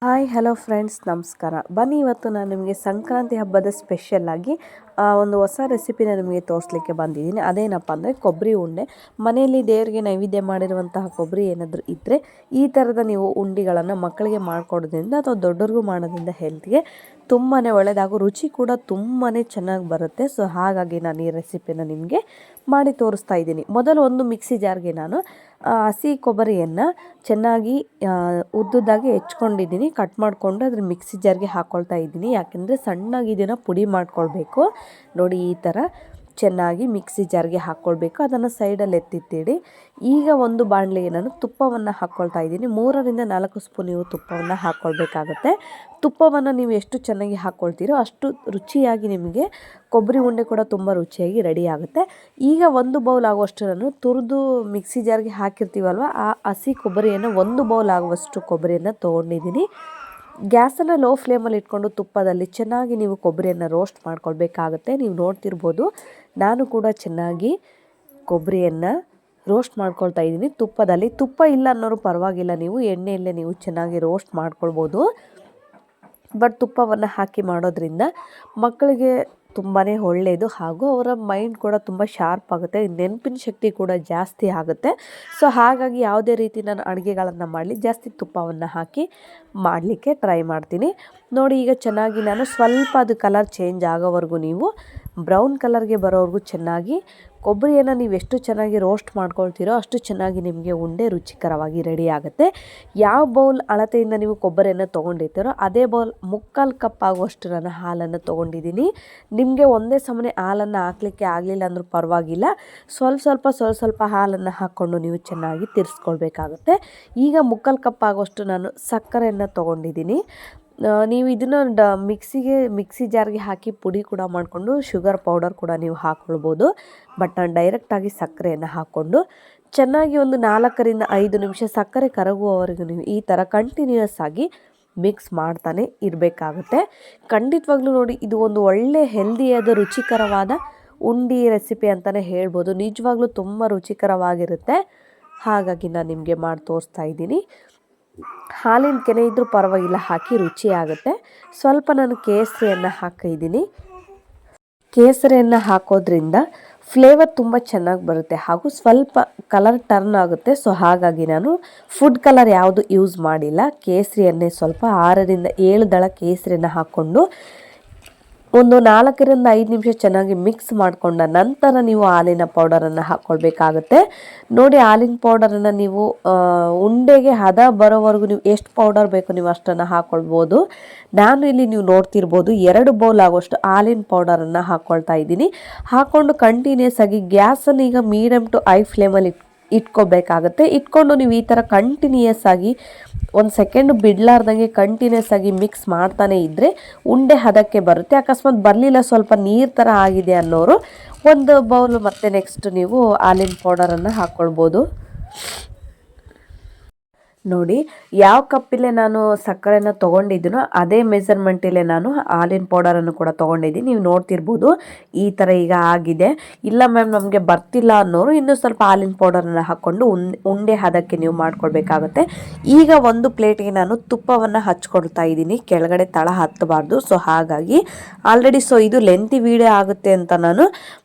Hi hello friends, ನಮಸ್ಕಾರ. ಬನ್ನಿ, ಇವತ್ತು ನಾನು ನಿಮಗೆ ಸಂಕ್ರಾಂತಿ ಹಬ್ಬದ ಸ್ಪೆಷಲ್ಲಾಗಿ ಒಂದು ಹೊಸ ರೆಸಿಪಿನ ನಿಮಗೆ ತೋರಿಸ್ಲಿಕ್ಕೆ ಬಂದಿದ್ದೀನಿ. ಅದೇನಪ್ಪ ಅಂದರೆ ಕೊಬ್ಬರಿ ಉಂಡೆ. ಮನೆಯಲ್ಲಿ ದೇವರಿಗೆ ನೈವೇದ್ಯ ಮಾಡಿರುವಂತಹ ಕೊಬ್ಬರಿ ಏನಾದರೂ ಇದ್ದರೆ ಈ ಥರದ ನೀವು ಉಂಡೆಗಳನ್ನು ಮಕ್ಕಳಿಗೆ ಮಾಡಿಕೊಡೋದ್ರಿಂದ ಅಥವಾ ದೊಡ್ಡವ್ರಿಗೂ ಮಾಡೋದ್ರಿಂದ ಹೆಲ್ತ್ಗೆ ತುಂಬಾ ಒಳ್ಳೆಯದಾಗೋ ರುಚಿ ಕೂಡ ತುಂಬಾ ಚೆನ್ನಾಗಿ ಬರುತ್ತೆ. ಸೊ ಹಾಗಾಗಿ ನಾನು ಈ ರೆಸಿಪಿನ ನಿಮಗೆ ಮಾಡಿ ತೋರಿಸ್ತಾ ಇದ್ದೀನಿ. ಮೊದಲು ಒಂದು ಮಿಕ್ಸಿ ಜಾರ್ಗೆ ನಾನು ಹಸಿ ಕೊಬ್ಬರಿಯನ್ನು ಚೆನ್ನಾಗಿ ಉದ್ದುದಾಗಿ ಹೆಚ್ಕೊಂಡಿದ್ದೀನಿ. ಕಟ್ ಮಾಡಿಕೊಂಡು ಅದ್ರ ಮಿಕ್ಸಿ ಜಾರ್ಗೆ ಹಾಕ್ಕೊಳ್ತಾ ಇದ್ದೀನಿ. ಯಾಕೆಂದರೆ ಸಣ್ಣಗೆ ಇದನ್ನು ಪುಡಿ ಮಾಡ್ಕೊಳ್ಬೇಕು. ನೋಡಿ, ಈ ಥರ ಚೆನ್ನಾಗಿ ಮಿಕ್ಸಿ ಜಾರ್ಗೆ ಹಾಕ್ಕೊಳ್ಬೇಕು. ಅದನ್ನು ಸೈಡಲ್ಲಿ ಎತ್ತಿಟ್ಟಿಡಿ. ಈಗ ಒಂದು ಬಾಣಲೆಗೆ ನಾನು ತುಪ್ಪವನ್ನು ಹಾಕ್ಕೊಳ್ತಾ ಇದ್ದೀನಿ. 3-4 ಸ್ಪೂನ್ ನೀವು ತುಪ್ಪವನ್ನು ಹಾಕ್ಕೊಳ್ಬೇಕಾಗತ್ತೆ. ತುಪ್ಪವನ್ನು ನೀವು ಎಷ್ಟು ಚೆನ್ನಾಗಿ ಹಾಕ್ಕೊಳ್ತೀರೋ ಅಷ್ಟು ರುಚಿಯಾಗಿ ನಿಮಗೆ ಕೊಬ್ಬರಿ ಉಂಡೆ ಕೂಡ ತುಂಬ ರುಚಿಯಾಗಿ ರೆಡಿ ಆಗುತ್ತೆ. ಈಗ ಒಂದು ಬೌಲ್ ಆಗುವಷ್ಟು ನಾನು ತುರಿದು ಮಿಕ್ಸಿ ಜಾರ್ಗೆ ಹಾಕಿರ್ತೀವಲ್ವ, ಆ ಹಸಿ ಕೊಬ್ಬರಿಯನ್ನು 1 ಬೌಲ್ ಆಗುವಷ್ಟು ಕೊಬ್ಬರಿಯನ್ನು ತೊಗೊಂಡಿದ್ದೀನಿ. ಗ್ಯಾಸನ್ನು ಲೋ ಫ್ಲೇಮಲ್ಲಿ ಇಟ್ಕೊಂಡು ತುಪ್ಪದಲ್ಲಿ ಚೆನ್ನಾಗಿ ನೀವು ಕೊಬ್ಬರಿಯನ್ನು ರೋಸ್ಟ್ ಮಾಡ್ಕೊಳ್ಬೇಕಾಗತ್ತೆ. ನೀವು ನೋಡ್ತಿರ್ಬೋದು, ನಾನು ಕೂಡ ಚೆನ್ನಾಗಿ ಕೊಬ್ಬರಿಯನ್ನು ರೋಸ್ಟ್ ಮಾಡ್ಕೊಳ್ತಾ ಇದ್ದೀನಿ ತುಪ್ಪದಲ್ಲಿ. ತುಪ್ಪ ಇಲ್ಲ ಅನ್ನೋರು ಪರವಾಗಿಲ್ಲ, ನೀವು ಎಣ್ಣೆಯಲ್ಲೇ ನೀವು ಚೆನ್ನಾಗಿ ರೋಸ್ಟ್ ಮಾಡ್ಕೊಳ್ಬೋದು. ಬಟ್ ತುಪ್ಪವನ್ನು ಹಾಕಿ ಮಾಡೋದ್ರಿಂದ ಮಕ್ಕಳಿಗೆ ತುಂಬಾ ಒಳ್ಳೆಯದು, ಹಾಗೂ ಅವರ ಮೈಂಡ್ ಕೂಡ ತುಂಬ ಶಾರ್ಪ್ ಆಗುತ್ತೆ, ನೆನಪಿನ ಶಕ್ತಿ ಕೂಡ ಜಾಸ್ತಿ ಆಗುತ್ತೆ. ಸೊ ಹಾಗಾಗಿ ಯಾವುದೇ ರೀತಿ ನಾನು ಅಡುಗೆಗಳನ್ನು ಮಾಡಲಿ ಜಾಸ್ತಿ ತುಪ್ಪವನ್ನು ಹಾಕಿ ಮಾಡಲಿಕ್ಕೆ ಟ್ರೈ ಮಾಡ್ತೀನಿ. ನೋಡಿ, ಈಗ ಚೆನ್ನಾಗಿ ನಾನು ಸ್ವಲ್ಪ ಅದು ಕಲರ್ ಚೇಂಜ್ ಆಗೋವರೆಗೂ ನೀವು ಬ್ರೌನ್ ಕಲರ್ಗೆ ಬರೋವರೆಗೂ ಚೆನ್ನಾಗಿ ಕೊಬ್ಬರಿಯನ್ನು ನೀವು ಎಷ್ಟು ಚೆನ್ನಾಗಿ ರೋಸ್ಟ್ ಮಾಡ್ಕೊಳ್ತೀರೋ ಅಷ್ಟು ಚೆನ್ನಾಗಿ ನಿಮಗೆ ಉಂಡೆ ರುಚಿಕರವಾಗಿ ರೆಡಿ ಆಗುತ್ತೆ. ಯಾವ ಬೌಲ್ ಅಳತೆಯಿಂದ ನೀವು ಕೊಬ್ಬರಿಯನ್ನು ತೊಗೊಂಡಿರ್ತೀರೋ ಅದೇ ಬೌಲ್ 3/4 ಕಪ್ ಆಗುವಷ್ಟು ನಾನು ಹಾಲನ್ನು ತೊಗೊಂಡಿದ್ದೀನಿ. ನಿಮಗೆ ಒಂದೇ ಸಮನೆ ಹಾಲನ್ನು ಹಾಕಲಿಕ್ಕೆ ಆಗಲಿಲ್ಲ ಅಂದರೂ ಪರವಾಗಿಲ್ಲ, ಸ್ವಲ್ಪ ಹಾಲನ್ನು ಹಾಕ್ಕೊಂಡು ನೀವು ಚೆನ್ನಾಗಿ ತಿರ್ಸ್ಕೊಳ್ಬೇಕಾಗುತ್ತೆ. ಈಗ 3/4 ಕಪ್ ಆಗುವಷ್ಟು ನಾನು ಸಕ್ಕರೆಯನ್ನು ತೊಗೊಂಡಿದ್ದೀನಿ. ನೀವು ಇದನ್ನು ಮಿಕ್ಸಿ ಜಾರ್ಗೆ ಹಾಕಿ ಪುಡಿ ಕೂಡ ಮಾಡಿಕೊಂಡು ಶುಗರ್ ಪೌಡರ್ ಕೂಡ ನೀವು ಹಾಕ್ಕೊಳ್ಬೋದು. ಬಟ್ ನಾನು ಡೈರೆಕ್ಟಾಗಿ ಸಕ್ಕರೆಯನ್ನು ಹಾಕ್ಕೊಂಡು ಚೆನ್ನಾಗಿ ಒಂದು 4-5 ನಿಮಿಷ ಸಕ್ಕರೆ ಕರಗುವವರೆಗೂ ನೀವು ಈ ಥರ ಕಂಟಿನ್ಯೂಯಸ್ ಆಗಿ ಮಿಕ್ಸ್ ಮಾಡ್ತಾನೆ ಇರಬೇಕಾಗುತ್ತೆ. ಖಂಡಿತವಾಗ್ಲೂ ನೋಡಿ, ಇದು ಒಂದು ಒಳ್ಳೆ ಹೆಲ್ದಿಯಾದ ರುಚಿಕರವಾದ ಉಂಡೆ ರೆಸಿಪಿ ಅಂತಲೇ ಹೇಳ್ಬೋದು. ನಿಜವಾಗ್ಲೂ ತುಂಬ ರುಚಿಕರವಾಗಿರುತ್ತೆ. ಹಾಗಾಗಿ ನಾನು ನಿಮಗೆ ಮಾಡಿ ತೋರಿಸ್ತಾ ಇದ್ದೀನಿ. ಹಾಲಿನ ಕೆನೆ ಇದ್ದರೂ ಪರವಾಗಿಲ್ಲ, ಹಾಕಿ ರುಚಿ ಆಗುತ್ತೆ. ಸ್ವಲ್ಪ ನಾನು ಕೇಸರಿಯನ್ನು ಹಾಕಿದ್ದೀನಿ. ಕೇಸರಿಯನ್ನು ಹಾಕೋದ್ರಿಂದ ಫ್ಲೇವರ್ ತುಂಬ ಚೆನ್ನಾಗಿ ಬರುತ್ತೆ, ಹಾಗೂ ಸ್ವಲ್ಪ ಕಲರ್ ಟರ್ನ್ ಆಗುತ್ತೆ. ಸೊ ಹಾಗಾಗಿ ನಾನು ಫುಡ್ ಕಲರ್ ಯಾವುದು ಯೂಸ್ ಮಾಡಿಲ್ಲ. ಕೇಸರಿಯನ್ನೇ ಸ್ವಲ್ಪ 6-7 ದಳ ಕೇಸರಿಯನ್ನು ಹಾಕ್ಕೊಂಡು ಒಂದು 4-5 ನಿಮಿಷ ಚೆನ್ನಾಗಿ ಮಿಕ್ಸ್ ಮಾಡಿಕೊಂಡ ನಂತರ ನೀವು ಹಾಲಿನ ಪೌಡರನ್ನು ಹಾಕ್ಕೊಳ್ಬೇಕಾಗುತ್ತೆ. ನೋಡಿ, ಹಾಲಿನ ಪೌಡರನ್ನು ನೀವು ಉಂಡೆಗೆ ಹದ ಬರೋವರೆಗೂ ನೀವು ಎಷ್ಟು ಪೌಡರ್ ಬೇಕು ನೀವು ಅಷ್ಟನ್ನು ಹಾಕ್ಕೊಳ್ಬೋದು. ನಾನು ಇಲ್ಲಿ ನೀವು ನೋಡ್ತಿರ್ಬೋದು 2 ಬೌಲ್ ಆಗುವಷ್ಟು ಹಾಲಿನ ಪೌಡರನ್ನು ಹಾಕ್ಕೊಳ್ತಾ ಇದ್ದೀನಿ. ಹಾಕ್ಕೊಂಡು ಕಂಟಿನ್ಯೂಸ್ ಆಗಿ ಗ್ಯಾಸನ್ನು ಈಗ ಮೀಡಿಯಮ್ ಟು ಹೈ ಫ್ಲೇಮಲ್ಲಿ ಇಟ್ಕೋಬೇಕಾಗುತ್ತೆ. ಇಟ್ಕೊಂಡು ನೀವು ಈ ಥರ ಕಂಟಿನ್ಯೂಯಸ್ ಆಗಿ 1 ಸೆಕೆಂಡ್ ಬಿಡಲಾರ್ದಂಗೆ ಕಂಟಿನ್ಯೂಸ್ ಆಗಿ ಮಿಕ್ಸ್ ಮಾಡ್ತಾನೆ ಇದ್ದರೆ ಉಂಡೆ ಹದಕ್ಕೆ ಬರುತ್ತೆ. ಅಕಸ್ಮಾತ್ ಬರಲಿಲ್ಲ, ಸ್ವಲ್ಪ ನೀರು ಥರ ಆಗಿದೆ ಅನ್ನೋರು 1 ಬೌಲ್ ಮತ್ತೆ ನೆಕ್ಸ್ಟ್ ನೀವು ಹಾಲಿನ ಪೌಡರನ್ನು ಹಾಕ್ಕೊಳ್ಬೋದು. ನೋಡಿ, ಯಾವ ಕಪ್ಪಿಲೆ ನಾನು ಸಕ್ಕರೆನ ತೊಗೊಂಡಿದ್ದೀನೋ ಅದೇ ಮೆಜರ್ಮೆಂಟಲ್ಲೇ ನಾನು ಹಾಲಿನ ಪೌಡರನ್ನು ಕೂಡ ತೊಗೊಂಡಿದ್ದೀನಿ. ನೀವು ನೋಡ್ತಿರ್ಬೋದು, ಈ ಥರ ಈಗ ಆಗಿದೆ. ಇಲ್ಲ ಮ್ಯಾಮ್, ನಮಗೆ ಬರ್ತಿಲ್ಲ ಅನ್ನೋರು ಇನ್ನೂ ಸ್ವಲ್ಪ ಹಾಲಿನ ಪೌಡರನ್ನು ಹಾಕ್ಕೊಂಡು ಉಂಡೆ ಹದಕ್ಕೆ ನೀವು ಮಾಡ್ಕೊಳ್ಬೇಕಾಗತ್ತೆ. ಈಗ ಒಂದು ಪ್ಲೇಟ್ಗೆ ನಾನು ತುಪ್ಪವನ್ನು ಹಚ್ಕೊಳ್ತಾ ಇದ್ದೀನಿ. ಕೆಳಗಡೆ ತಳ ಹತ್ತಬಾರ್ದು. ಸೊ ಹಾಗಾಗಿ ಆಲ್ರೆಡಿ ಇದು ಲೆಂತಿ ವಿಡಿಯೋ ಆಗುತ್ತೆ ಅಂತ ನಾನು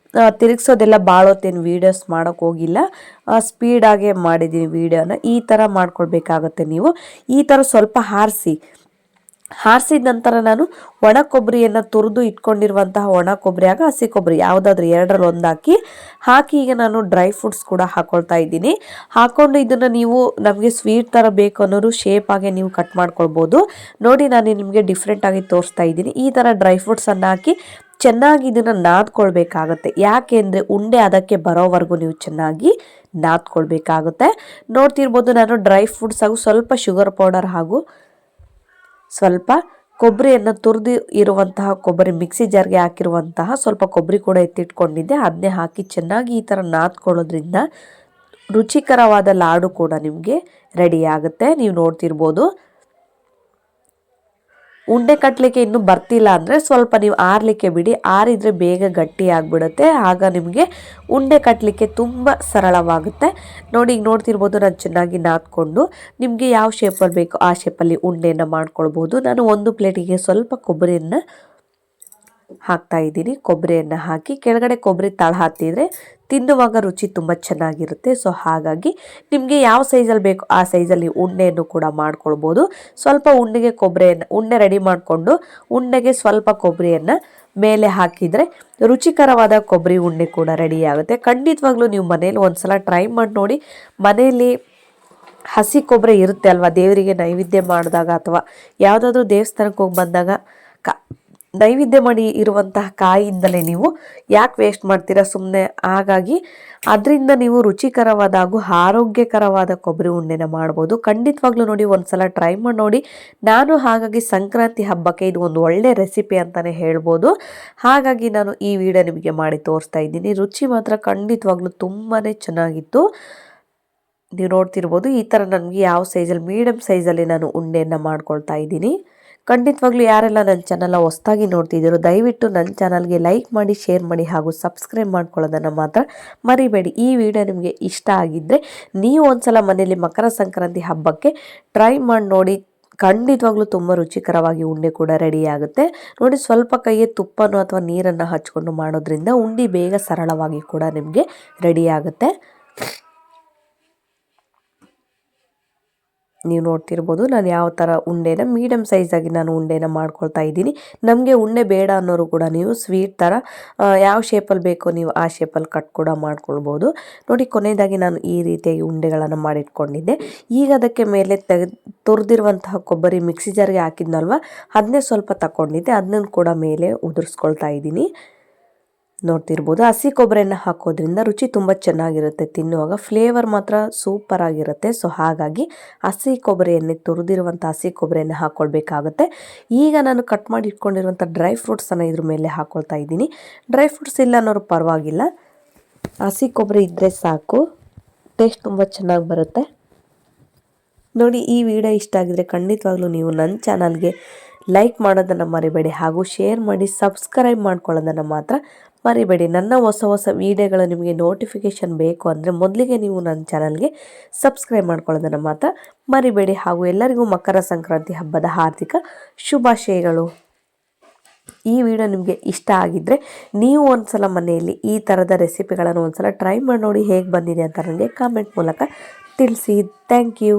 ತಿರುಗಿಸೋದೆಲ್ಲ ಬಾಳೋತ್ತೇನು ವೀಡಿಯೋಸ್ ಮಾಡೋಕ್ಕೆ ಹೋಗಿಲ್ಲ. ಸ್ಪೀಡಾಗೆ ಮಾಡಿದ್ದೀನಿ ವೀಡಿಯೋನ. ಈ ಥರ ಮಾಡ್ಕೊಳ್ಬೇಕಾಗತ್ತೆ. ನೀವು ಈ ಥರ ಸ್ವಲ್ಪ ಹಾರಿಸಿದ ನಂತರ ನಾನು ಒಣ ಕೊಬ್ಬರಿಯನ್ನು ತುರಿದು ಇಟ್ಕೊಂಡಿರುವಂತಹ ಒಣ ಕೊಬ್ಬರಿ ಆಗ ಹಸಿ ಕೊಬ್ಬರಿ ಯಾವುದಾದ್ರೂ 2ರಲ್ಲಿ 1 ಹಾಕಿ ಈಗ ನಾನು ಡ್ರೈ ಫ್ರೂಟ್ಸ್ ಕೂಡ ಹಾಕ್ಕೊಳ್ತಾ ಇದ್ದೀನಿ. ಹಾಕ್ಕೊಂಡು ಇದನ್ನು ನೀವು ನಮಗೆ ಸ್ವೀಟ್ ಥರ ಬೇಕು ಅನ್ನೋರು ಶೇಪಾಗೆ ನೀವು ಕಟ್ ಮಾಡ್ಕೊಳ್ಬೋದು. ನೋಡಿ, ನಾನು ನಿಮಗೆ ಡಿಫ್ರೆಂಟಾಗಿ ತೋರಿಸ್ತಾ ಇದ್ದೀನಿ. ಈ ಥರ ಡ್ರೈ ಫ್ರೂಟ್ಸನ್ನು ಹಾಕಿ ಚೆನ್ನಾಗಿ ಇದನ್ನು ನಾದ್ಕೊಳ್ಬೇಕಾಗತ್ತೆ. ಯಾಕೆ ಅಂದರೆ ಉಂಡೆ ಅದಕ್ಕೆ ಬರೋವರೆಗೂ ನೀವು ಚೆನ್ನಾಗಿ ನಾದ್ಕೊಳ್ಬೇಕಾಗುತ್ತೆ. ನೋಡ್ತಿರ್ಬೋದು, ನಾನು ಡ್ರೈ ಫ್ರೂಟ್ಸ್ ಹಾಗೂ ಸ್ವಲ್ಪ ಶುಗರ್ ಪೌಡರ್ ಹಾಗೂ ಸ್ವಲ್ಪ ಕೊಬ್ಬರಿಯನ್ನು ತುರಿದು ಇರುವಂತಹ ಕೊಬ್ಬರಿ ಮಿಕ್ಸಿ ಜಾರ್ಗೆ ಹಾಕಿರುವಂತಹ ಸ್ವಲ್ಪ ಕೊಬ್ಬರಿ ಕೂಡ ಎತ್ತಿಟ್ಕೊಂಡಿದ್ದೆ. ಅದನ್ನೇ ಹಾಕಿ ಚೆನ್ನಾಗಿ ಈ ಥರ ನಾದ್ಕೊಳ್ಳೋದ್ರಿಂದ ರುಚಿಕರವಾದ ಲಾಡು ಕೂಡ ನಿಮಗೆ ರೆಡಿ ಆಗುತ್ತೆ. ನೀವು ನೋಡ್ತಿರ್ಬೋದು. ಉಂಡೆ ಕಟ್ಟಲಿಕ್ಕೆ ಇನ್ನೂ ಬರ್ತಿಲ್ಲ ಅಂದರೆ ಸ್ವಲ್ಪ ನೀವು ಆರಲಿಕ್ಕೆ ಬಿಡಿ. ಆರಿದರೆ ಬೇಗ ಗಟ್ಟಿ ಆಗಿಬಿಡುತ್ತೆ. ಆಗ ನಿಮಗೆ ಉಂಡೆ ಕಟ್ಟಲಿಕ್ಕೆ ತುಂಬ ಸರಳವಾಗುತ್ತೆ. ನೋಡಿ, ಈಗ ನೋಡ್ತಿರ್ಬೋದು, ನಾನು ಚೆನ್ನಾಗಿ ನಾದ್ಕೊಂಡು ನಿಮಗೆ ಯಾವ ಶೇಪಲ್ಲಿ ಬೇಕೋ ಆ ಶೇಪಲ್ಲಿ ಉಂಡೆಯನ್ನು ಮಾಡ್ಕೊಳ್ಬೋದು. ನಾನು ಒಂದು ಪ್ಲೇಟಿಗೆ ಸ್ವಲ್ಪ ಕೊಬ್ಬರಿಯನ್ನು ಹಾಕ್ತಾ ಇದ್ದೀನಿ. ಕೊಬ್ಬರಿಯನ್ನು ಹಾಕಿ ಕೆಳಗಡೆ ಕೊಬ್ಬರಿ ತಳ ಹಾಕ್ತಿದ್ರೆ ತಿನ್ನುವಾಗ ರುಚಿ ತುಂಬ ಚೆನ್ನಾಗಿರುತ್ತೆ. ಸೊ ಹಾಗಾಗಿ ನಿಮಗೆ ಯಾವ ಸೈಜಲ್ಲಿ ಬೇಕೋ ಆ ಸೈಜಲ್ಲಿ ಉಂಡೆಯನ್ನು ಕೂಡ ಮಾಡ್ಕೊಳ್ಬೋದು. ಸ್ವಲ್ಪ ಉಂಡೆ ರೆಡಿ ಮಾಡಿಕೊಂಡು ಉಂಡೆಗೆ ಸ್ವಲ್ಪ ಕೊಬ್ಬರಿಯನ್ನು ಮೇಲೆ ಹಾಕಿದರೆ ರುಚಿಕರವಾದ ಕೊಬ್ಬರಿ ಉಂಡೆ ಕೂಡ ರೆಡಿ ಆಗುತ್ತೆ. ಖಂಡಿತವಾಗ್ಲೂ ನೀವು ಮನೇಲಿ ಒಂದ್ಸಲ ಟ್ರೈ ಮಾಡಿ ನೋಡಿ. ಮನೆಯಲ್ಲಿ ಹಸಿ ಕೊಬ್ಬರಿ ಇರುತ್ತೆ ಅಲ್ವಾ, ದೇವರಿಗೆ ನೈವೇದ್ಯ ಮಾಡಿದಾಗ ಅಥವಾ ಯಾವುದಾದ್ರೂ ದೇವಸ್ಥಾನಕ್ಕೆ ಹೋಗಿ ಬಂದಾಗ ನೈವೇದ್ಯ ಮಾಡಿ ಇರುವಂತಹ ಕಾಯಿಯಿಂದಲೇ ನೀವು ಯಾಕೆ ವೇಸ್ಟ್ ಮಾಡ್ತೀರಾ ಸುಮ್ಮನೆ. ಹಾಗಾಗಿ ಅದರಿಂದ ನೀವು ರುಚಿಕರವಾದ ಹಾಗೂ ಆರೋಗ್ಯಕರವಾದ ಕೊಬ್ಬರಿ ಉಂಡೆನ ಮಾಡ್ಬೋದು. ಖಂಡಿತವಾಗ್ಲೂ ನೋಡಿ, ಒಂದ್ಸಲ ಟ್ರೈ ಮಾಡಿ ನೋಡಿ. ನಾನು ಹಾಗಾಗಿ ಸಂಕ್ರಾಂತಿ ಹಬ್ಬಕ್ಕೆ ಇದು ಒಂದು ಒಳ್ಳೆ ರೆಸಿಪಿ ಅಂತಲೇ ಹೇಳ್ಬೋದು. ಹಾಗಾಗಿ ನಾನು ಈ ವಿಡಿಯೋ ನಿಮಗೆ ಮಾಡಿ ತೋರಿಸ್ತಾ ಇದ್ದೀನಿ. ರುಚಿ ಮಾತ್ರ ಖಂಡಿತವಾಗ್ಲೂ ತುಂಬಾ ಚೆನ್ನಾಗಿತ್ತು. ನೀವು ನೋಡ್ತಿರ್ಬೋದು, ಈ ಥರ ನನಗೆ ಯಾವ ಸೈಜಲ್ಲಿ, ಮೀಡಿಯಮ್ ಸೈಜಲ್ಲಿ ನಾನು ಉಂಡೆಯನ್ನು ಮಾಡ್ಕೊಳ್ತಾ ಇದ್ದೀನಿ. ಖಂಡಿತವಾಗ್ಲೂ ಯಾರೆಲ್ಲ ನನ್ನ ಚಾನಲ್ನ ಹೊಸದಾಗಿ ನೋಡ್ತಿದ್ದೀರೋ ದಯವಿಟ್ಟು ನನ್ನ ಚಾನಲ್ಗೆ ಲೈಕ್ ಮಾಡಿ, ಶೇರ್ ಮಾಡಿ ಹಾಗೂ ಸಬ್ಸ್ಕ್ರೈಬ್ ಮಾಡ್ಕೊಳ್ಳೋದನ್ನು ಮಾತ್ರ ಮರಿಬೇಡಿ. ಈ ವಿಡಿಯೋ ನಿಮಗೆ ಇಷ್ಟ ಆಗಿದ್ದರೆ ನೀವು ಒಂದ್ಸಲ ಮನೆಯಲ್ಲಿ ಮಕರ ಸಂಕ್ರಾಂತಿ ಹಬ್ಬಕ್ಕೆ ಟ್ರೈ ಮಾಡಿ ನೋಡಿ. ಖಂಡಿತವಾಗ್ಲೂ ತುಂಬ ರುಚಿಕರವಾಗಿ ಉಂಡೆ ಕೂಡ ರೆಡಿ ಆಗುತ್ತೆ. ನೋಡಿ, ಸ್ವಲ್ಪ ಕೈಗೆ ತುಪ್ಪನೋ ಅಥವಾ ನೀರನ್ನು ಹಚ್ಕೊಂಡು ಮಾಡೋದ್ರಿಂದ ಉಂಡೆ ಬೇಗ ಸರಳವಾಗಿ ಕೂಡ ನಿಮಗೆ ರೆಡಿ ಆಗುತ್ತೆ. ನೀವು ನೋಡ್ತಿರ್ಬೋದು ನಾನು ಯಾವ ಥರ ಉಂಡೆನ ಮೀಡಿಯಮ್ ಸೈಜಾಗಿ ನಾನು ಉಂಡೆನ ಮಾಡ್ಕೊಳ್ತಾ ಇದ್ದೀನಿ. ನಮಗೆ ಉಂಡೆ ಬೇಡ ಅನ್ನೋರು ಕೂಡ ನೀವು ಸ್ವೀಟ್ ಥರ ಯಾವ ಶೇಪಲ್ಲಿ ಬೇಕೋ ನೀವು ಆ ಶೇಪಲ್ಲಿ ಕಟ್ ಕೂಡ ಮಾಡ್ಕೊಳ್ಬೋದು. ನೋಡಿ, ಕೊನೆಯದಾಗಿ ನಾನು ಈ ರೀತಿಯಾಗಿ ಉಂಡೆಗಳನ್ನು ಮಾಡಿಟ್ಕೊಂಡಿದ್ದೆ. ಈಗ ಅದಕ್ಕೆ ಮೇಲೆ ತುರಿದಿರುವಂತಹ ಕೊಬ್ಬರಿ ಮಿಕ್ಸಿ ಜಾರ್ಗೆ ಹಾಕಿದ್ನಲ್ವ, ಅದನ್ನೇ ಸ್ವಲ್ಪ ತಗೊಂಡಿದ್ದೆ, ಅದನ್ನು ಕೂಡ ಮೇಲೆ ಉದುರಿಸ್ಕೊಳ್ತಾ ಇದ್ದೀನಿ. ನೋಡ್ತಿರ್ಬೋದು, ಹಸಿ ಕೊಬ್ಬರಿಯನ್ನು ಹಾಕೋದ್ರಿಂದ ರುಚಿ ತುಂಬ ಚೆನ್ನಾಗಿರುತ್ತೆ. ತಿನ್ನುವಾಗ ಫ್ಲೇವರ್ ಮಾತ್ರ ಸೂಪರ್ ಆಗಿರುತ್ತೆ. ಸೊ ಹಾಗಾಗಿ ತುರಿದಿರುವಂಥ ಹಸಿ ಕೊಬ್ಬರಿಯನ್ನು ಹಾಕ್ಕೊಳ್ಬೇಕಾಗುತ್ತೆ. ಈಗ ನಾನು ಕಟ್ ಮಾಡಿ ಇಟ್ಕೊಂಡಿರುವಂಥ ಡ್ರೈ ಫ್ರೂಟ್ಸನ್ನು ಇದ್ರ ಮೇಲೆ ಹಾಕ್ಕೊಳ್ತಾ ಇದ್ದೀನಿ. ಡ್ರೈ ಫ್ರೂಟ್ಸ್ ಇಲ್ಲ ಅನ್ನೋರು ಪರವಾಗಿಲ್ಲ, ಹಸಿ ಕೊಬ್ಬರಿ ಇದ್ದರೆ ಸಾಕು, ಟೇಸ್ಟ್ ತುಂಬ ಚೆನ್ನಾಗಿ ಬರುತ್ತೆ. ನೋಡಿ, ಈ ವಿಡಿಯೋ ಇಷ್ಟ ಆಗಿದ್ರೆ ಖಂಡಿತವಾಗ್ಲೂ ನೀವು ನನ್ನ ಚಾನಲ್ಗೆ ಲೈಕ್ ಮಾಡೋದನ್ನು ಮರಿಬೇಡಿ ಹಾಗೂ ಶೇರ್ ಮಾಡಿ, ಸಬ್ಸ್ಕ್ರೈಬ್ ಮಾಡ್ಕೊಳ್ಳೋದನ್ನು ಮಾತ್ರ ಮರಿಬೇಡಿ. ನನ್ನ ಹೊಸ ವಿಡಿಯೋಗಳು ನಿಮಗೆ ನೋಟಿಫಿಕೇಷನ್ ಬೇಕು ಅಂದರೆ ಮೊದಲಿಗೆ ನೀವು ನನ್ನ ಚಾನಲ್ಗೆ ಸಬ್ಸ್ಕ್ರೈಬ್ ಮಾಡ್ಕೊಳ್ಳೋದನ್ನು ಮಾತ್ರ ಮರಿಬೇಡಿ. ಹಾಗೂ ಎಲ್ಲರಿಗೂ ಮಕರ ಸಂಕ್ರಾಂತಿ ಹಬ್ಬದ ಹಾರ್ದಿಕ ಶುಭಾಶಯಗಳು. ಈ ವಿಡಿಯೋ ನಿಮಗೆ ಇಷ್ಟ ಆಗಿದ್ದರೆ ನೀವು ಒಂದ್ಸಲ ಮನೆಯಲ್ಲಿ ಈ ಥರದ ರೆಸಿಪಿಗಳನ್ನು ಒಂದ್ಸಲ ಟ್ರೈ ಮಾಡಿ ನೋಡಿ. ಹೇಗೆ ಬಂದಿದೆ ಅಂತ ನನಗೆ ಕಾಮೆಂಟ್ ಮೂಲಕ ತಿಳಿಸಿ. Thank you.